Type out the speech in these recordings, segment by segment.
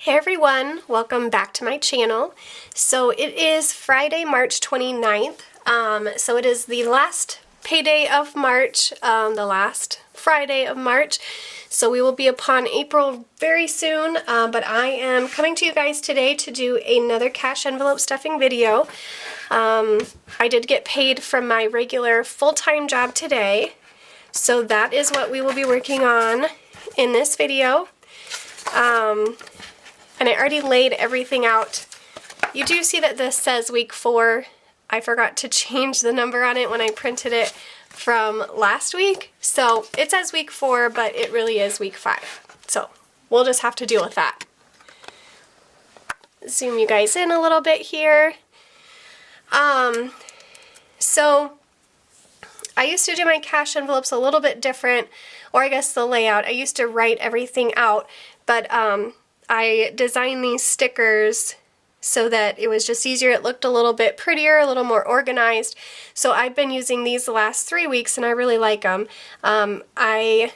Hey everyone, welcome back to my channel. So it is Friday, March 29th. So it is the last payday of March, the last Friday of March. So we will be upon April very soon, but I am coming to you guys today to do another cash envelope stuffing video. I did get paid from my regular full-time job today, so that is what we will be working on in this video. And I already laid everything out. You do see that this says week 4. I forgot to change the number on it when I printed it from last week. So it says week 4, but it really is week 5. So we'll just have to deal with that. Zoom you guys in a little bit here. So I used to do my cash envelopes a little bit different, or I guess the layout. I used to write everything out, but I designed these stickers so that it was just easier. It looked a little bit prettier, a little more organized. So I've been using these the last 3 weeks and I really like them. I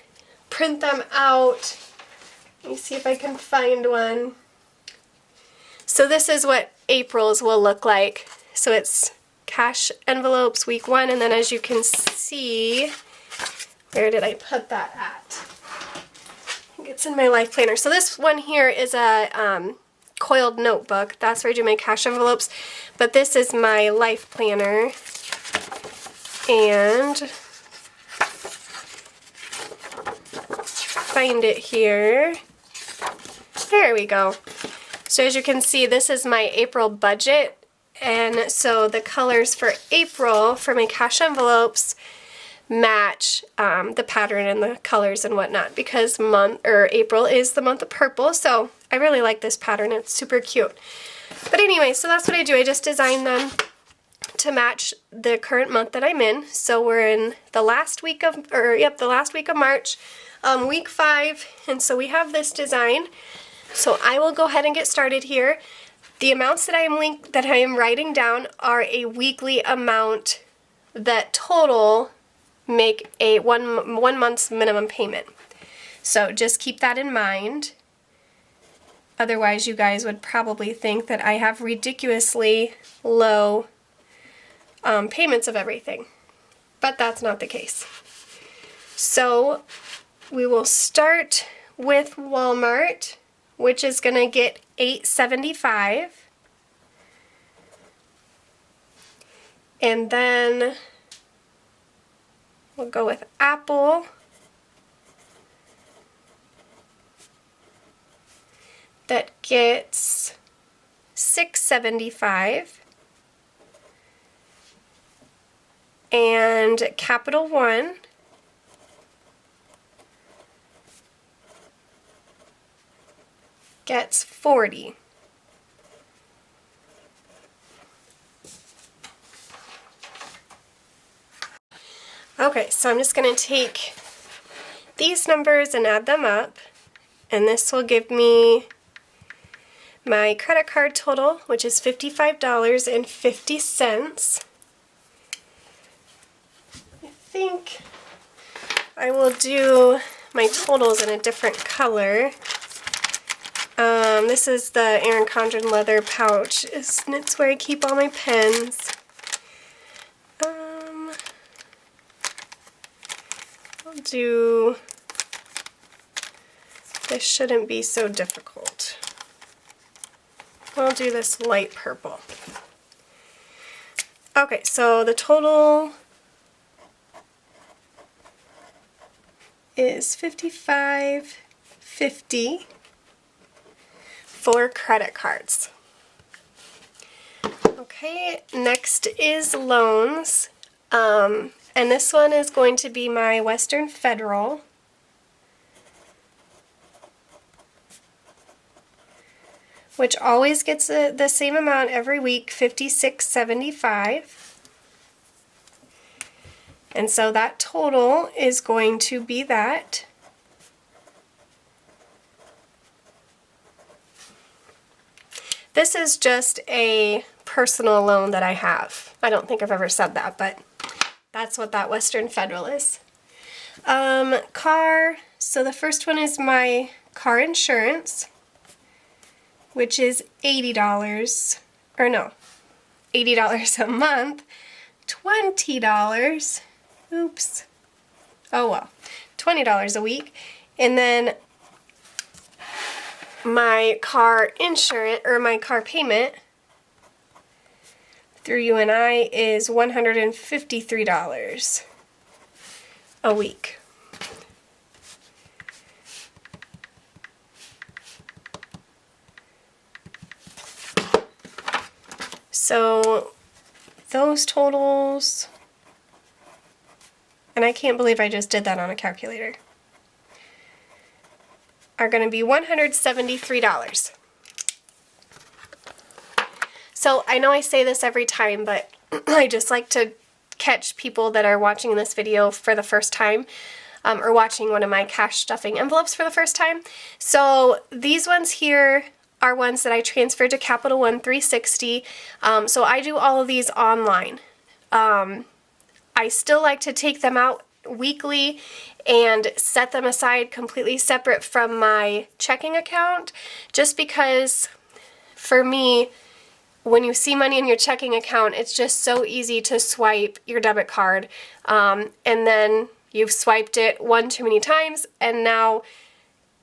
print them out. Let me see if I can find one. So this is what April's will look like. So it's cash envelopes week 1, and then as you can see, where did I put that at? It's in my life planner. So this one here is a coiled notebook. That's where I do my cash envelopes. But this is my life planner. And find it here. There we go. So as you can see, this is my April budget. And so the colors for April for my cash envelopes match the pattern and the colors and whatnot, because April is the month of purple, so I really like this pattern. It's super cute. But anyway, so that's what I do. I just design them to match the current month that I'm in. So we're in the last week of, the last week of March, week 5, and so we have this design. So I will go ahead and get started here. The amounts that I am writing down are a weekly amount that total make a one month's minimum payment. So just keep that in mind. Otherwise you guys would probably think that I have ridiculously low payments of everything. But that's not the case. So we will start with Walmart, which is going to get $8.75. And then we'll go with Apple. That gets $6.75. And Capital One gets $40. Okay, so I'm just going to take these numbers and add them up, and this will give me my credit card total, which is $55.50. I think I will do my totals in a different color. This is the Erin Condren leather pouch, and it's where I keep all my pens. This shouldn't be so difficult. I'll do this light purple. Okay, so the total is $55.50 for credit cards. Okay, next is loans. And this one is going to be my Western Federal. Which always gets the same amount every week, $56.75. And so that total is going to be that. This is just a personal loan that I have. I don't think I've ever said that, but that's what that Western Federal is. Car, so the first one is my car insurance. which is $80, or no, $80 a month, $20, oops, oh well, $20 a week, and then my car insurance, or my car payment through UNI is $153 a week. So those totals, and I can't believe I just did that on a calculator, are going to be $173. So I know I say this every time, but I just like to catch people that are watching this video for the first time, or watching one of my cash stuffing envelopes for the first time. So these ones here are ones that I transferred to Capital One 360. So I do all of these online. I still like to take them out weekly and set them aside completely separate from my checking account, just because for me, when you see money in your checking account, it's just so easy to swipe your debit card, and then you've swiped it one too many times, and now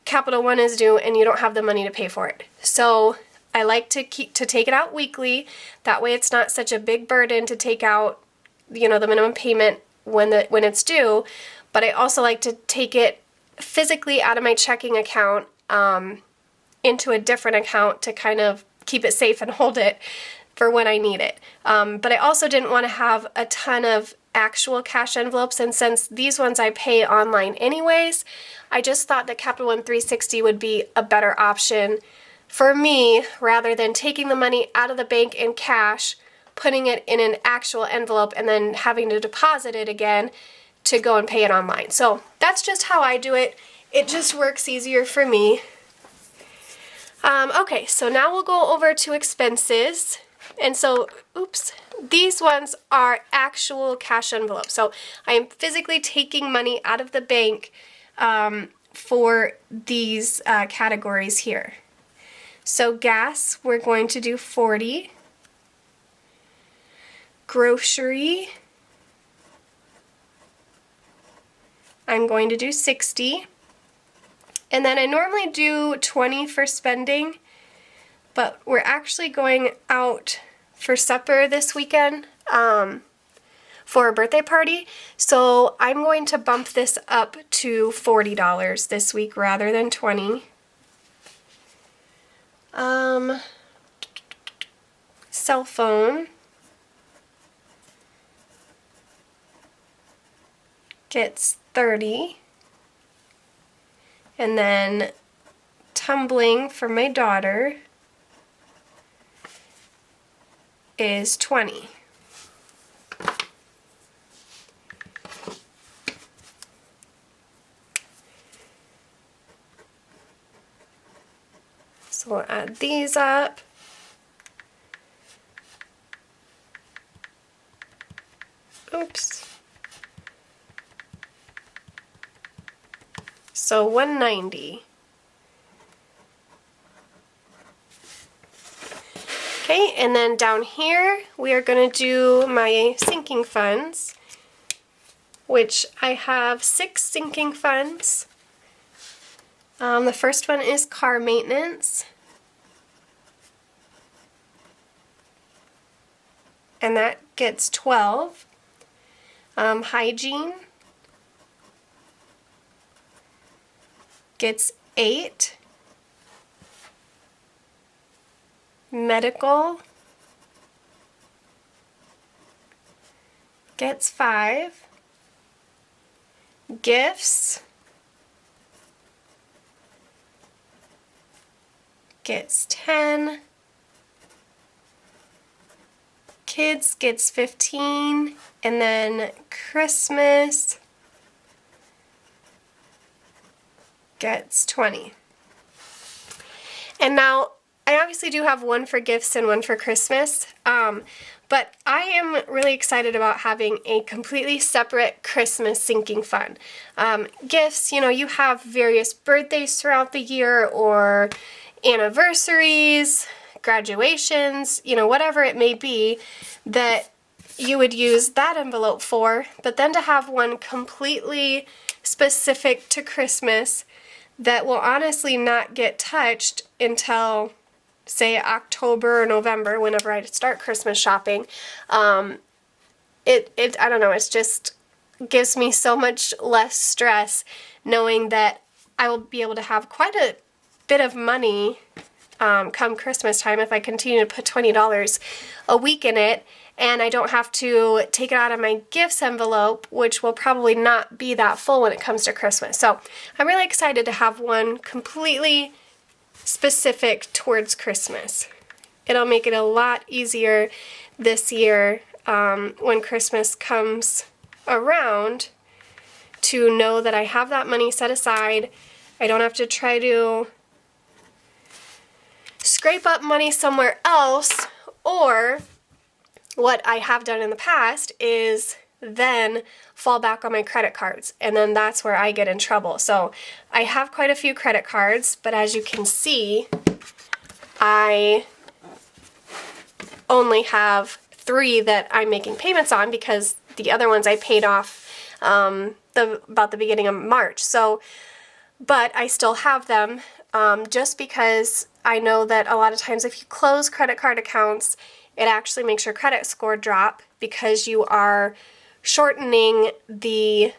Capital One is due and you don't have the money to pay for it. So I like to take it out weekly. That way it's not such a big burden to take out, you know, the minimum payment when it's due. But I also like to take it physically out of my checking account into a different account to kind of keep it safe and hold it for when I need it. But I also didn't want to have a ton of actual cash envelopes, and since these ones I pay online anyways, I just thought that Capital One 360 would be a better option for me, rather than taking the money out of the bank in cash, putting it in an actual envelope, and then having to deposit it again to go and pay it online. So that's just how I do it. It just works easier for me. Okay, so now we'll go over to expenses. And so, oops, these ones are actual cash envelopes. So I am physically taking money out of the bank for these categories here. So gas, we're going to do 40. Grocery, I'm going to do 60. And then I normally do 20 for spending, but we're actually going out for supper this weekend for a birthday party. So I'm going to bump this up to $40 this week rather than 20. Cell phone gets 30. And then tumbling for my daughter is 20. So we'll add these up. Oops. So 190. Okay, and then down here we are going to do my sinking funds, which I have 6 sinking funds. The first one is car maintenance, and that gets 12. Hygiene gets 8. Medical gets 5. Gifts gets 10. Kids gets 15. And then Christmas gets 20. And now I obviously do have one for gifts and one for Christmas, but I am really excited about having a completely separate Christmas sinking fund. Gifts, you know, you have various birthdays throughout the year, or anniversaries, graduations, you know, whatever it may be that you would use that envelope for, but then to have one completely specific to Christmas that will honestly not get touched until, say, October or November, whenever I start Christmas shopping. I don't know, it's just gives me so much less stress knowing that I will be able to have quite a bit of money come Christmas time if I continue to put $20 a week in it, and I don't have to take it out of my gifts envelope, which will probably not be that full when it comes to Christmas. So I'm really excited to have one completely specific towards Christmas. It'll make it a lot easier this year when Christmas comes around to know that I have that money set aside. I don't have to try to scrape up money somewhere else, or what I have done in the past is then fall back on my credit cards, and then that's where I get in trouble. So I have quite a few credit cards, but as you can see, I only have 3 that I'm making payments on because the other ones I paid off about the beginning of March. So, but I still have them just because I know that a lot of times if you close credit card accounts, it actually makes your credit score drop because you are shortening the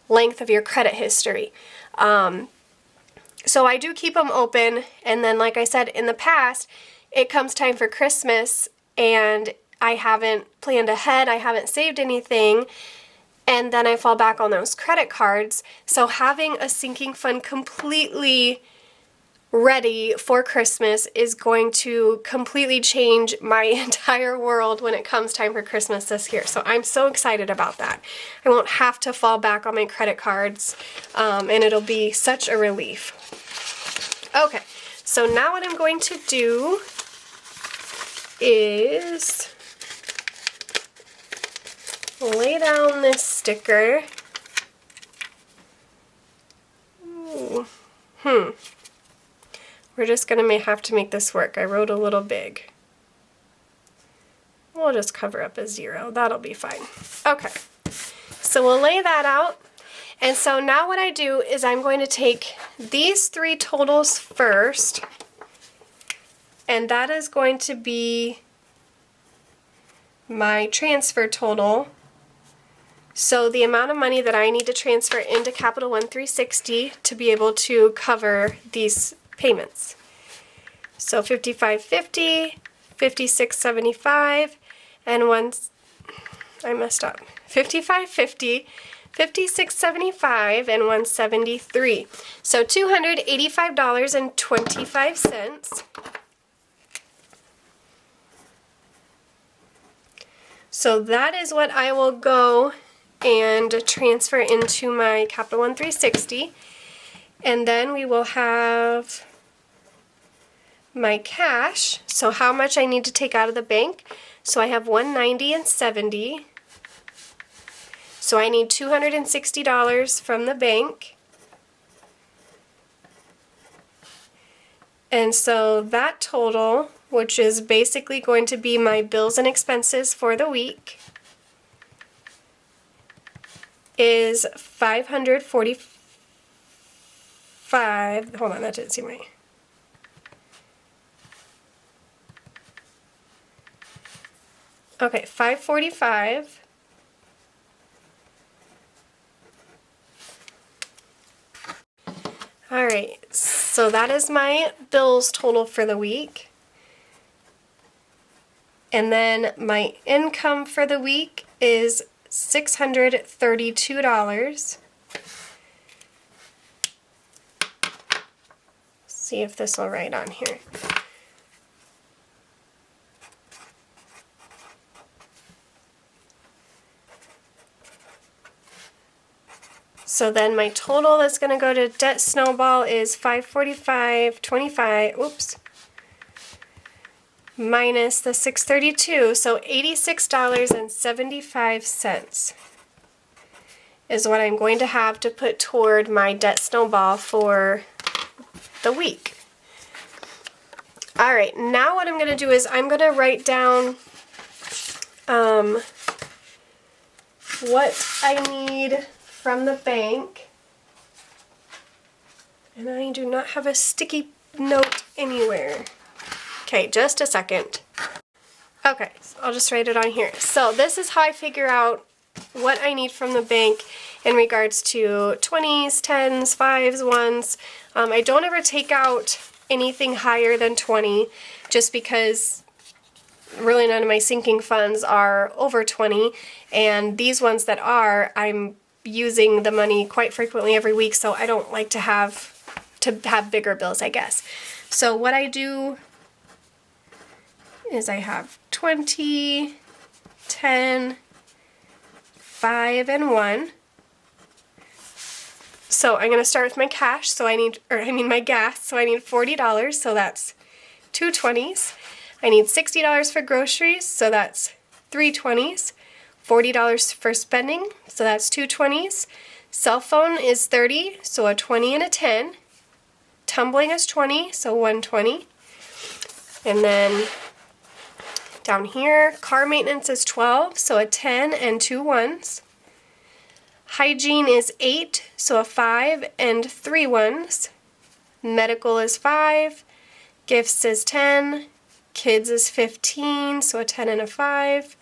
length of your credit history. So I do keep them open, and then like I said in the past, it comes time for Christmas and I haven't planned ahead, I haven't saved anything, and then I fall back on those credit cards. So having a sinking fund completely ready for Christmas is going to completely change my entire world when it comes time for Christmas this year. So I'm so excited about that. I won't have to fall back on my credit cards, and it'll be such a relief. Okay, so now what I'm going to do is lay down this sticker. Ooh. We're just going to have to make this work. I wrote a little big. We'll just cover up a 0. That'll be fine. Okay, so we'll lay that out. And so now what I do is I'm going to take these 3 totals first, and that is going to be my transfer total. So the amount of money that I need to transfer into Capital One 360 to be able to cover these payments. So $55.50, $56.75, and I messed up. $55.50, $56.75, and $173. So $285.25. So that is what I will go and transfer into my Capital One 360. And then we will have my cash, so how much I need to take out of the bank. So I have $190 and $70. So I need $260 from the bank. And so that total, which is basically going to be my bills and expenses for the week, is $545. Hold on, that didn't seem right. Okay, $545. All right, so that is my bills total for the week. And then my income for the week is $632. See if this will write on here. So then my total that's going to go to Debt Snowball is $545.25. Oops. Minus the $632, so $86.75 is what I'm going to have to put toward my Debt Snowball for the week. All right, now what I'm going to do is I'm going to write down what I need from the bank. And I do not have a sticky note anywhere. Okay, just a second. Okay, so I'll just write it on here. So this is how I figure out what I need from the bank in regards to 20s, 10s, 5s, 1s. I don't ever take out anything higher than 20 just because really none of my sinking funds are over 20, and these ones that are, I'm using the money quite frequently every week, so I don't like to have bigger bills, I guess. So what I do is I have 20, 10, 5, and 1. So I'm going to start with my cash, so my gas, so I need $40, so that's 2 20s. I need $60 for groceries, so that's 3 20s. $40 for spending, so that's 2 20s. Cell phone is 30, so a 20 and a 10. Tumbling is 20, so 120. And then down here, car maintenance is 12, so a 10 and 2 1s. Hygiene is 8, so a 5 and 3 1s. Medical is 5. Gifts is 10. Kids is 15, so a 10 and a 5.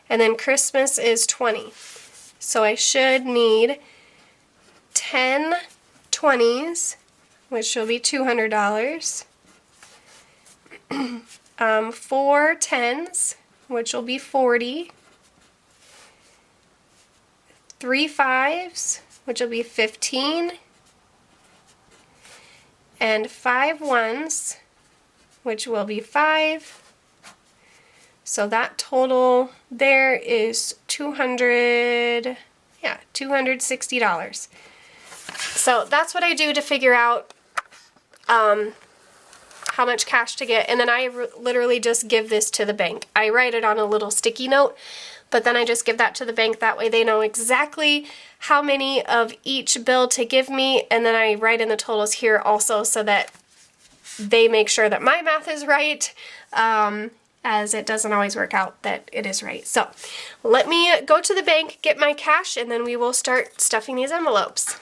And then Christmas is 20. So I should need 10 20s, which will be $200. 4 10s, which will be 40. 3 5s, which will be 15. And 5 1s, which will be 5. So that total there is $260. So that's what I do to figure out how much cash to get, and then I literally just give this to the bank. I write it on a little sticky note, but then I just give that to the bank. That way they know exactly how many of each bill to give me, and then I write in the totals here also so that they make sure that my math is right, as it doesn't always work out that it is right. So let me go to the bank, get my cash, and then we will start stuffing these envelopes.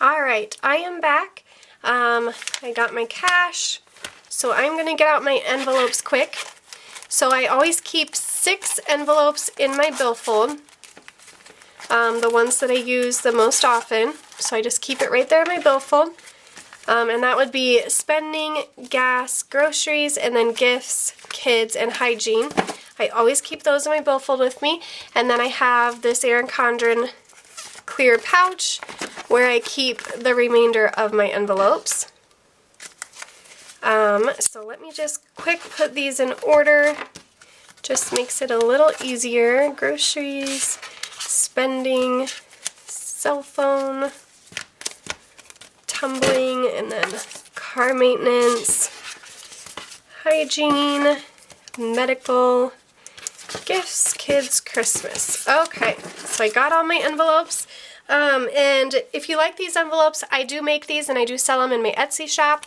All right, I am back. I got my cash, so I'm going to get out my envelopes quick. So I always keep 6 envelopes in my billfold, the ones that I use the most often. So I just keep it right there in my billfold. And that would be spending, gas, groceries, and then gifts, kids, and hygiene. I always keep those in my billfold with me. And then I have this Erin Condren clear pouch where I keep the remainder of my envelopes. So let me just quick put these in order. Just makes it a little easier. Groceries, spending, cell phone, tumbling, and then car maintenance, hygiene, medical, gifts, kids, Christmas. Okay, so I got all my envelopes. And if you like these envelopes, I do make these and I do sell them in my Etsy shop.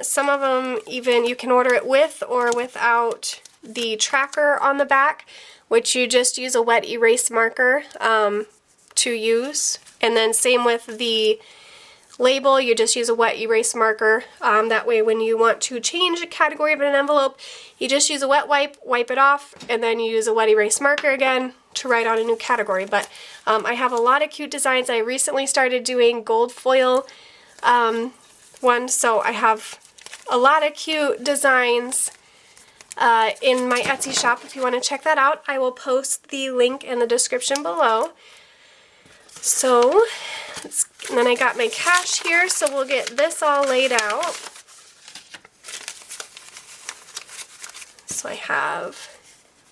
Some of them even you can order it with or without the tracker on the back, which you just use a wet erase marker to use. And then same with the label, you just use a wet erase marker. That way when you want to change a category of an envelope, you just use a wet wipe it off, and then you use a wet erase marker again to write on a new category. But I have a lot of cute designs. I recently started doing gold foil ones, so I have a lot of cute designs in my Etsy shop. If you want to check that out, I will post the link in the description below. So, and then I got my cash here, so we'll get this all laid out. So I have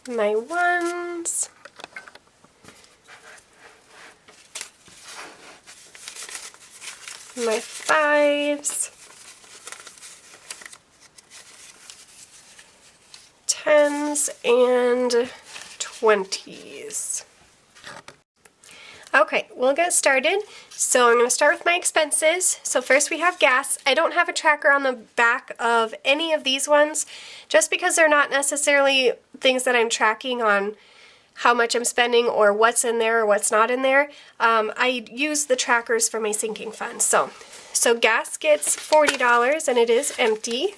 my 1s, my 5s, 10s, and 20s. Okay, we'll get started. So I'm going to start with my expenses. So first we have gas. I don't have a tracker on the back of any of these ones, just because they're not necessarily things that I'm tracking on how much I'm spending or what's in there or what's not in there. I use the trackers for my sinking fund. So gas gets $40 and it is empty.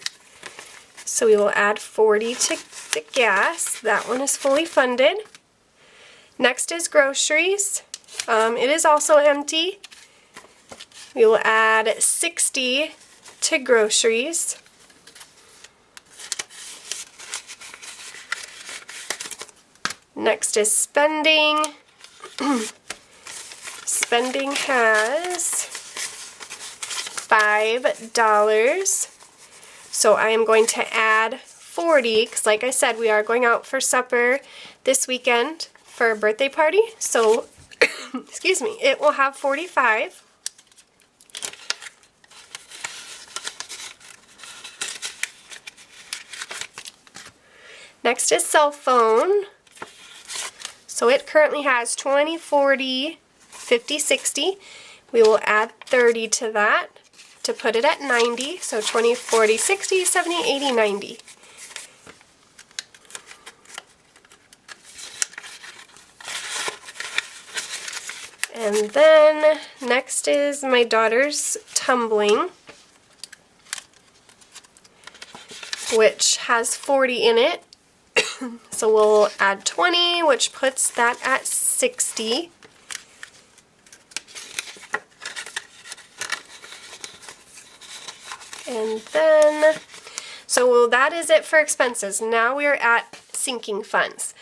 So we will add 40 to the gas. That one is fully funded. Next is groceries. It is also empty. We will add 60 to groceries. Next is spending. Spending has $5. So I am going to add 40 because, like I said, we are going out for supper this weekend for a birthday party. So, excuse me, it will have 45. Next is cell phone. So it currently has 20, 40, 50, 60. We will add 30 to that to put it at 90. So 20, 40, 60, 70, 80, 90. And then next is my daughter's tumbling, which has 40 in it. So we'll add 20, which puts that at 60. And then, so that is it for expenses. Now we are at sinking funds.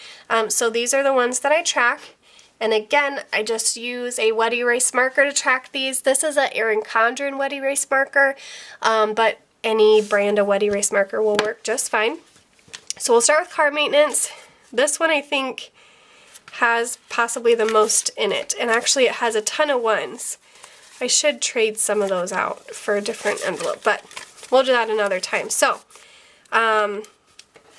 So these are the ones that I track. And again, I just use a wet erase marker to track these. This is a Erin Condren wet erase marker, but any brand of wet erase marker will work just fine. So we'll start with car maintenance. This one I think has possibly the most in it, and actually it has a ton of ones. I should trade some of those out for a different envelope, but we'll do that another time. So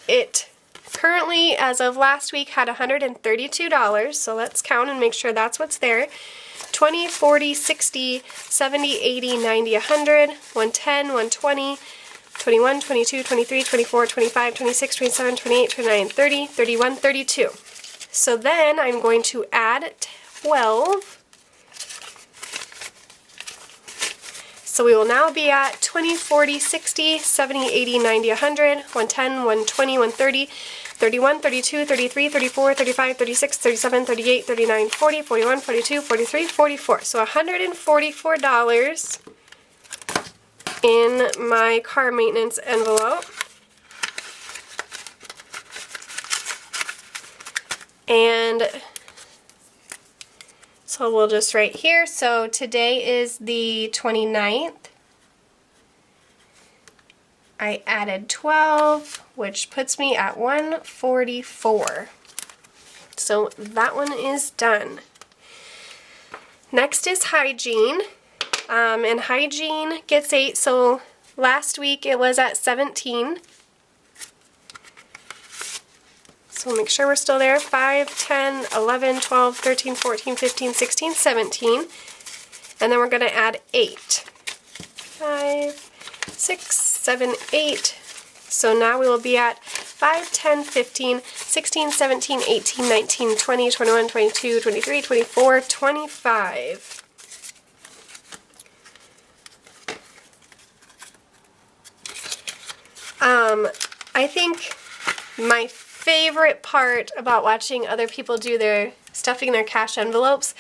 it currently, as of last week, had $132, so let's count and make sure that's what's there. 20, 40, 60, 70, 80, 90, 100, 110, 120, 21, 22, 23, 24, 25, 26, 27, 28, 29, 30, 31, 32. So then I'm going to add 12. So we will now be at 20, 40, 60, 70, 80, 90, 100, 110, 120, 130, 31, 32, 33, 34, 35, 36, 37, 38, 39, 40, 41, 42, 43, 44. So $144 in my car maintenance envelope. And so we'll just write here. So today is the 29th. I added 12, which puts me at 144. So that one is done. Next is hygiene. And hygiene gets 8, so last week it was at 17. So we'll make sure we're still there. 5, 10, 11, 12, 13, 14, 15, 16, 17. And then we're going to add 8. 5, 6, 7, 8. So now we will be at 5, 10, 15, 16, 17, 18, 19, 20, 21, 22, 23, 24, 25. I think my favorite part about watching other people do their stuffing their cash envelopes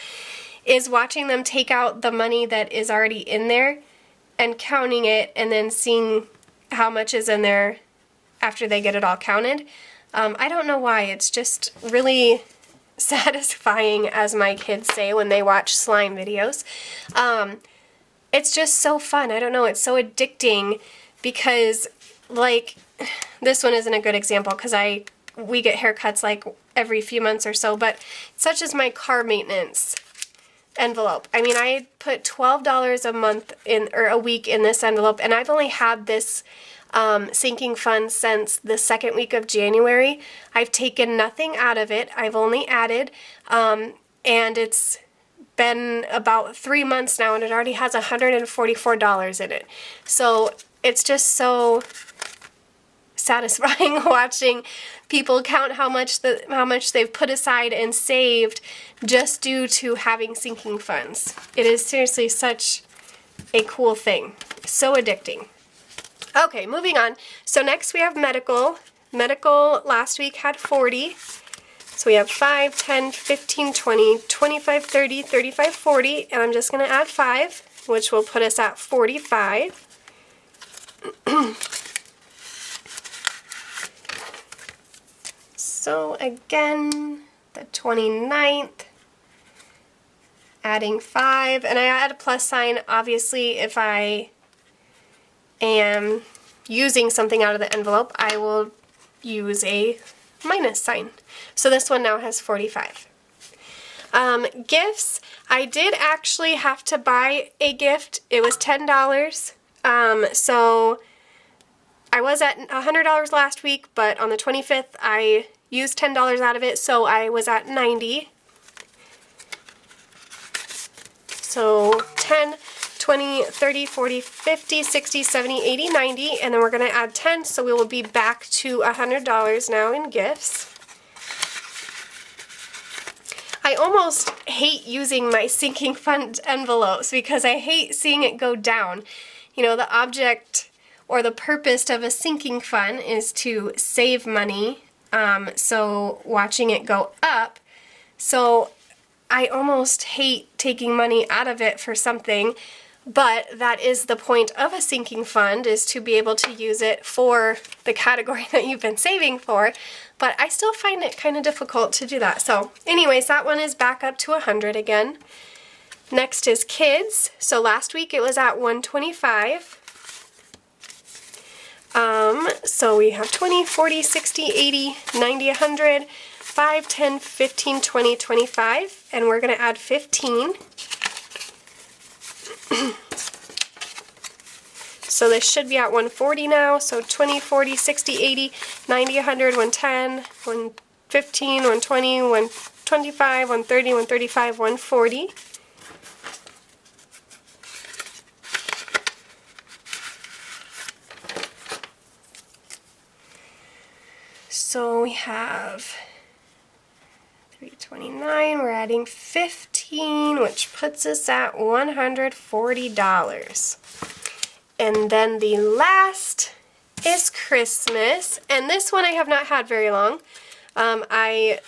is watching them take out the money that is already in there and counting it and then seeing how much is in there after they get it all counted. I don't know why, it's just really satisfying, as my kids say when they watch slime videos. It's just so fun. I don't know, it's so addicting because, like, this one isn't a good example because we get haircuts like every few months or so, but such as my car maintenance envelope. I mean, I put $12 a month in, or a week in this envelope, and I've only had this sinking fund since the second week of January. I've taken nothing out of it. I've only added, and it's been about 3 months now, and it already has $144 in it. So it's just so satisfying watching people count how much they've put aside and saved just due to having sinking funds. It is seriously such a cool thing. So addicting. Okay, moving on. So next we have medical. Medical last week had 40. So we have 5, 10, 15, 20, 25, 30, 35, 40, and I'm just going to add 5, which will put us at 45. So again, the 29th, adding 5, and I add a plus sign, obviously, if I am using something out of the envelope, I will use a minus sign. So this one now has 45. Gifts, I did actually have to buy a gift. It was $10. So I was at $100 last week, but on the 25th I used $10 out of it, so I was at 90. So 10, 20, 30, 40, 50, 60, 70, 80, 90, and then we're going to add 10, so we will be back to $100 now in gifts. I almost hate using my sinking fund envelopes because I hate seeing it go down. You know, the object or the purpose of a sinking fund is to save money, so watching it go up. So I almost hate taking money out of it for something, but that is the point of a sinking fund, is to be able to use it for the category that you've been saving for, but I still find it kind of difficult to do that. So anyways, that one is back up to 100 again. Next is kids. So last week it was at 125. So we have 20, 40, 60, 80, 90, 100, 5, 10, 15, 20, 25, and we're going to add 15. So this should be at 140 now, so 20, 40, 60, 80, 90, 100, 110, 115, 120, 125, 130, 135, 140. So we have 329, we're adding 15, which puts us at $140. And then the last is Christmas, and this one I have not had very long. I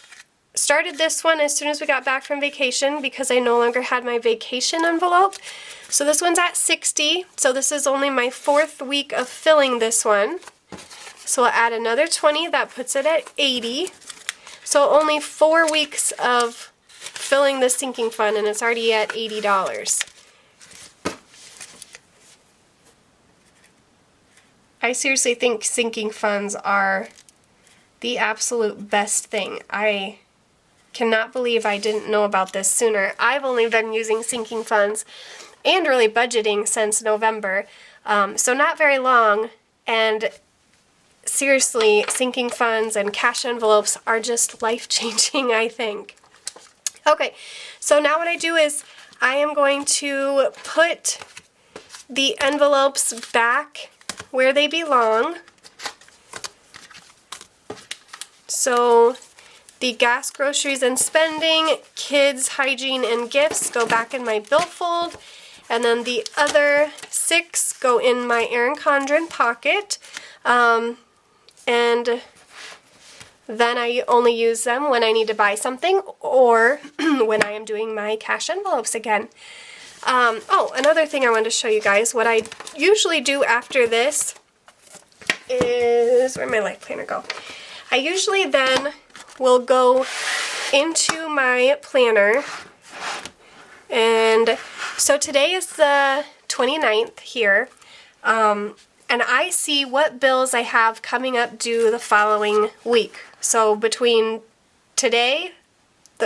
started this one as soon as we got back from vacation because I no longer had my vacation envelope. So this one's at 60, so this is only my 4th week of filling this one. So we'll add another 20, that puts it at 80. So only 4 weeks of filling the sinking fund and it's already at $80. I seriously think sinking funds are the absolute best thing. I cannot believe I didn't know about this sooner. I've only been using sinking funds and really budgeting since November, so not very long, and seriously, sinking funds and cash envelopes are just life-changing, I think. Okay, so now what I do is I am going to put the envelopes back where they belong. So the gas, groceries, and spending, kids, hygiene, and gifts go back in my billfold, and then the other 6 go in my Erin Condren pocket. And then I only use them when I need to buy something or when I am doing my cash envelopes again. Oh, another thing I wanted to show you guys, what I usually do after this is, where'd my life planner go? I usually then will go into my planner, and so today is the 29th here, and I see what bills I have coming up due the following week. So between today,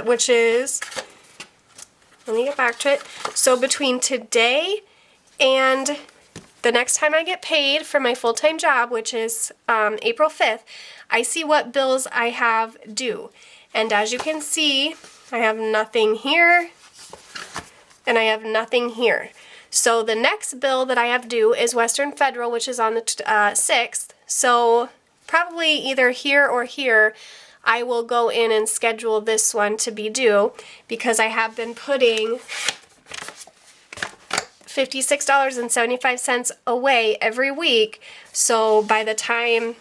which is, let me get back to it, so between today and the next time I get paid for my full-time job, which is April 5th, I see what bills I have due. And as you can see, I have nothing here, and I have nothing here. So the next bill that I have due is Western Federal, which is on the 6th. So probably either here or here, I will go in and schedule this one to be due, because I have been putting $56.75 away every week. So by the time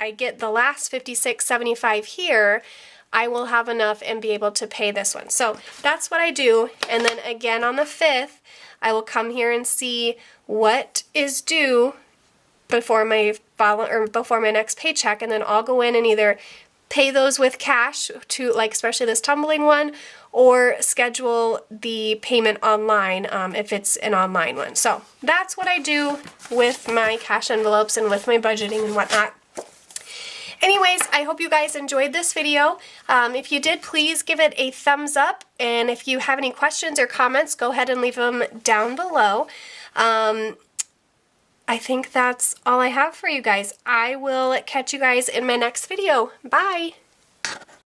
I get the last $56.75 here, I will have enough and be able to pay this one. So that's what I do. And then again on the 5th, I will come here and see what is due before my next paycheck, and then I'll go in and either pay those with cash, to like especially this tumbling one, or schedule the payment online if it's an online one. So that's what I do with my cash envelopes and with my budgeting and whatnot. Anyways, I hope you guys enjoyed this video. If you did, please give it a thumbs up, and if you have any questions or comments, go ahead and leave them down below. I think that's all I have for you guys. I will catch you guys in my next video. Bye!